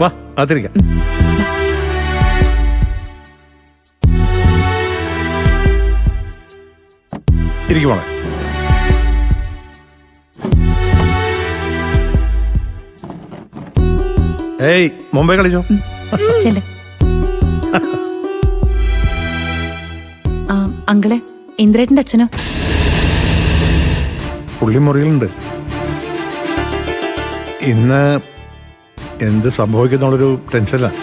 വാ അതിരിക്കാം. ഇരിക്കുമോളെ. ഏയ് മുംബൈ കളിച്ചോ? അങ്കിളെ, ഇന്ദ്രേട്ടന്റെ അച്ഛനോ? പുള്ളി മുറിയിലുണ്ട്. ഇന്ന് എന്ത് സംഭവിക്കുന്നുള്ളൊരു ടെൻഷനിലാണ്.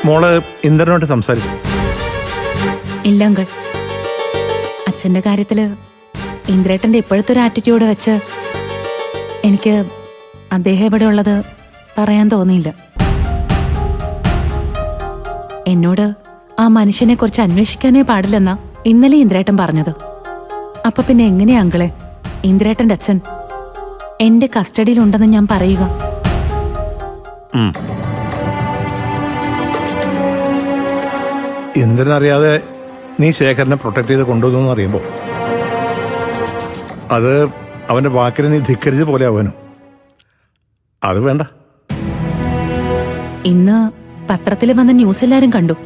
മോള് ഇന്ദ്രനോട്ട് സംസാരിച്ചു? ഇല്ല അങ്കിൾ. അച്ഛന്റെ കാര്യത്തില് ഇന്ദ്രേട്ടന്റെ ഇപ്പോഴത്തെ ഒരു ആറ്റിറ്റ്യൂഡ് വെച്ച് എനിക്ക് അദ്ദേഹം ഇവിടെ ഉള്ളത് പറയാൻ തോന്നിയില്ല. എന്നോട് ആ മനുഷ്യനെ കുറിച്ച് അന്വേഷിക്കാനേ പാടില്ലെന്നാ ഇന്നലെ ഇന്ദ്രേട്ടൻ പറഞ്ഞത്. അപ്പൊ പിന്നെ എങ്ങനെയാ അങ്കിളെ ഇന്ദ്രേട്ടന്റെ അച്ഛൻ എന്റെ കസ്റ്റഡിയിലുണ്ടെന്ന് ഞാൻ പറയുക? ഇന്ദ്രനറിയാതെ നീ ശേഖരനെ പ്രൊട്ടക്ട് ചെയ്ത് കൊണ്ടുവന്നു അറിയുമ്പോൾ അത് അവന്റെ വാക്കിനെ നീ ധിക്കരിച്ച പോലെ ആവാനും. അത് വേണ്ട. ഇന്ന് പത്രത്തിൽ വന്ന ന്യൂസ് എല്ലാരും കണ്ടു.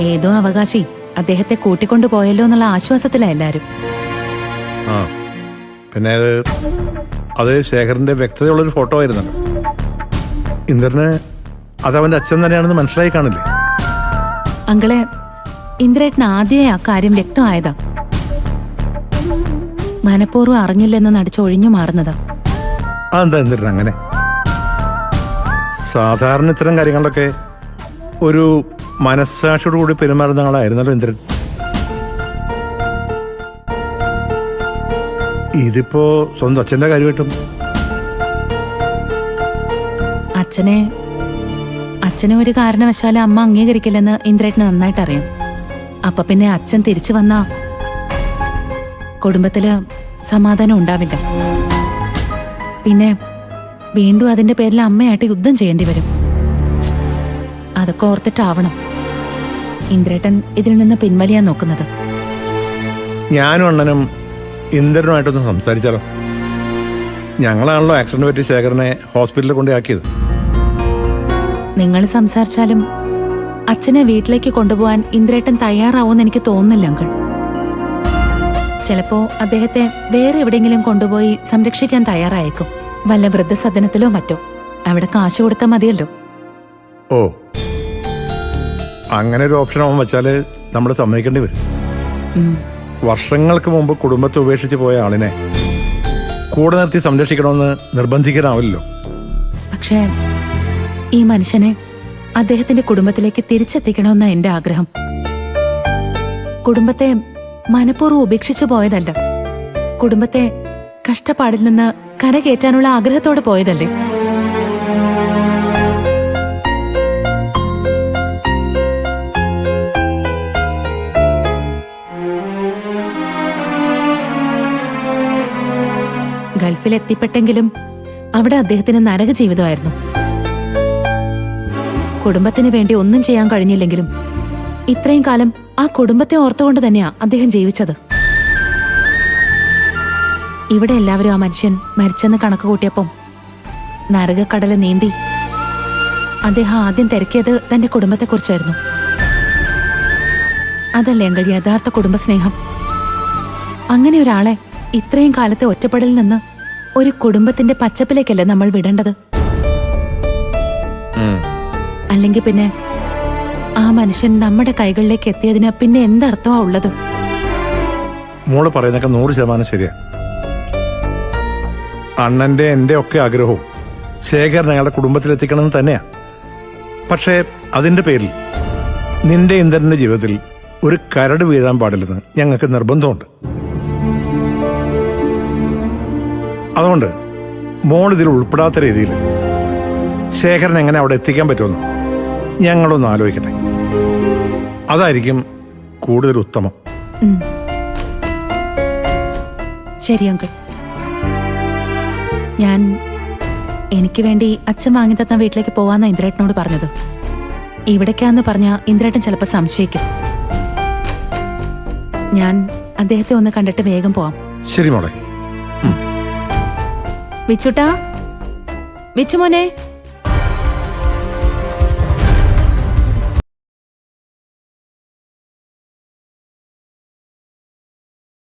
ഏതോ അവകാശി അദ്ദേഹത്തെ കൂട്ടിക്കൊണ്ടുപോയല്ലോ എന്നുള്ള ആശ്വാസത്തിലാ എല്ലാരും. ആ പിന്നെ അത് ശേഖരന്റെ വ്യക്തതയുള്ളൊരു ഫോട്ടോ ആയിരുന്നല്ലോ. ഇന്ദ്രന് അതവന്റെ അച്ഛൻ തന്നെയാണെന്ന് മനസ്സിലായി കാണില്ലേ? അങ്കിളെ, ഇന്ദ്രേട്ടൻ ആദ്യമേ ആ കാര്യം വ്യക്തമായതാ. മനഃപൂർവ്വം അറിഞ്ഞില്ലെന്ന് നടിച്ച് ഒഴിഞ്ഞു മാറുന്നതാ. അതെന്താ ഇന്ദ്രൻ അങ്ങനെ? സാധാരണ ഇത്തരം കാര്യങ്ങളിലൊക്കെ ഒരു മനസ്സാക്ഷിയോടുകൂടി പെരുമാറുന്ന ആളായിരുന്നല്ലോ ഇന്ദ്രൻ. ഇതിപ്പോ സ്വന്തം അച്ഛന്റെ കാര്യമായിട്ടും. അച്ഛനെ ഒരു കാരണവശാലും അമ്മ അംഗീകരിക്കില്ലെന്ന് ഇന്ദ്രേട്ടന് നന്നായിട്ട് അറിയാം. അപ്പൊ പിന്നെ അച്ഛൻ തിരിച്ചു വന്ന കുടുംബത്തില് സമാധാനം ഉണ്ടാവില്ല. പിന്നെ വീണ്ടും അതിന്റെ പേരിൽ അമ്മയായിട്ട് യുദ്ധം ചെയ്യേണ്ടി വരും. അതൊക്കെ ഓർത്തിട്ടാവണം ഇന്ദ്രേട്ടൻ ഇതിൽ നിന്ന് പിൻവലിയാൻ നോക്കുന്നത്. ഞാനും അണ്ണനും ഇന്ദ്രനുമായിട്ടൊന്ന് സംസാരിച്ചാലോ? ഞങ്ങളാണല്ലോ ആക്സിഡന്റ് പറ്റി ശേഖരനെ ഹോസ്പിറ്റലിൽ കൊണ്ടാക്കിയത്. നിങ്ങൾ സംസാരിച്ചാലും അച്ഛനെ വീട്ടിലേക്ക് കൊണ്ടുപോകാൻ ഇന്ദ്രേട്ടൻ തയ്യാറാവുമെന്ന് എനിക്ക് തോന്നുന്നില്ല അങ്കിൾ. ചിലപ്പോ അദ്ദേഹത്തെ വേറെ എവിടെയെങ്കിലും കൊണ്ടുപോയി സംരക്ഷിക്കാൻ തയ്യാറായേക്കും. വല്ല വൃദ്ധസദനത്തിലോ മറ്റോ. അവിടെ കാശ് കൊടുത്താൽ മതിയല്ലോ. ഓ, അങ്ങനെ ഒരു ഓപ്ഷൻ അവൻ വെച്ചാല് നമ്മൾ സമ്മതിക്കേണ്ടി വരും. വർഷങ്ങൾക്ക് മുമ്പ് കുടുംബത്തെ ഉപേക്ഷിച്ച് പോയ ആളിനെ കൂടെ നിർത്തി സംരക്ഷിക്കണമെന്ന് നിർബന്ധിക്കാനാവില്ലല്ലോ. പക്ഷേ ഈ മനുഷ്യനെ അദ്ദേഹത്തിന്റെ കുടുംബത്തിലേക്ക് തിരിച്ചെത്തിക്കണമെന്ന എന്റെ ആഗ്രഹം. കുടുംബത്തെ മനഃപൂർവ്വം ഉപേക്ഷിച്ചു പോയതല്ല. കുടുംബത്തെ കഷ്ടപ്പാടിൽ നിന്ന് കരകയറ്റാനുള്ള ആഗ്രഹത്തോടെ പോയതല്ലേ? ഗൾഫിലെത്തിപ്പെട്ടെങ്കിലും അവിടെ അദ്ദേഹത്തിന് നരക ജീവിതമായിരുന്നു. കുടുംബത്തിന് വേണ്ടി ഒന്നും ചെയ്യാൻ കഴിഞ്ഞില്ലെങ്കിലും ഇത്രയും കാലം ആ കുടുംബത്തെ ഓർത്തുകൊണ്ട് തന്നെയാ അദ്ദേഹം ജീവിച്ചത്. ഇവിടെ എല്ലാവരും ആ മനുഷ്യൻ മരിച്ചെന്ന് കണക്ക് കൂട്ടിയപ്പം നരകക്കടല് നീന്തി അദ്ദേഹം ആദ്യം തിരക്കിയത് തന്റെ കുടുംബത്തെക്കുറിച്ചായിരുന്നു. അതല്ലേ എങ്കിൽ യഥാർത്ഥ കുടുംബസ്നേഹം? അങ്ങനെ ഒരാളെ ഇത്രയും കാലത്തെ ഒറ്റപ്പെടലിൽ നിന്ന് ഒരു കുടുംബത്തിന്റെ പച്ചപ്പിലേക്കല്ലേ നമ്മൾ വിടേണ്ടത്? അല്ലെങ്കിൽ പിന്നെ ആ മനുഷ്യൻ നമ്മുടെ കൈകളിലേക്ക് എത്തിയതിന് പിന്നെ എന്തർത്ഥമാ ഉള്ളത്? മോള് പറയുന്നൊക്കെ 100% ശരിയാ. അണ്ണന്റെ എന്റെ ഒക്കെ ആഗ്രഹവും ശേഖരൻ അയാളുടെ കുടുംബത്തിലെത്തിക്കണമെന്ന് തന്നെയാ. പക്ഷേ അതിന്റെ പേരിൽ നിന്റെ ഇന്ദ്രന്റെ ജീവിതത്തിൽ ഒരു കരട് വീഴാൻ പാടില്ലെന്ന് ഞങ്ങൾക്ക് നിർബന്ധമുണ്ട്. അതുകൊണ്ട് മോൾ ഇതിൽ ഉൾപ്പെടാത്ത രീതിയിൽ ശേഖരൻ എങ്ങനെ അവിടെ എത്തിക്കാൻ പറ്റുമെന്ന് ഞങ്ങളൊന്ന് ആലോചിക്കട്ടെ. അതായിരിക്കും കൂടുതൽ ഉത്തമം. ശരി അങ്കിൾ. ഞാൻ എനിക്ക് വേണ്ടി അച്ഛൻ വാങ്ങി തന്ന വീട്ടിലേക്ക് പോവാന്ന ഇന്ദ്രേട്ടനോട് പറഞ്ഞത്. ഇവിടേക്കാന്ന് പറഞ്ഞ ഇന്ദ്രേട്ടൻ ചിലപ്പോ സംശയിക്കും. ഞാൻ അദ്ദേഹത്തെ ഒന്ന് കണ്ടിട്ട് വേഗം പോവാം. ശരി മോളെ. വിച്ചുട്ടാ, വിച്ചുമോനെ.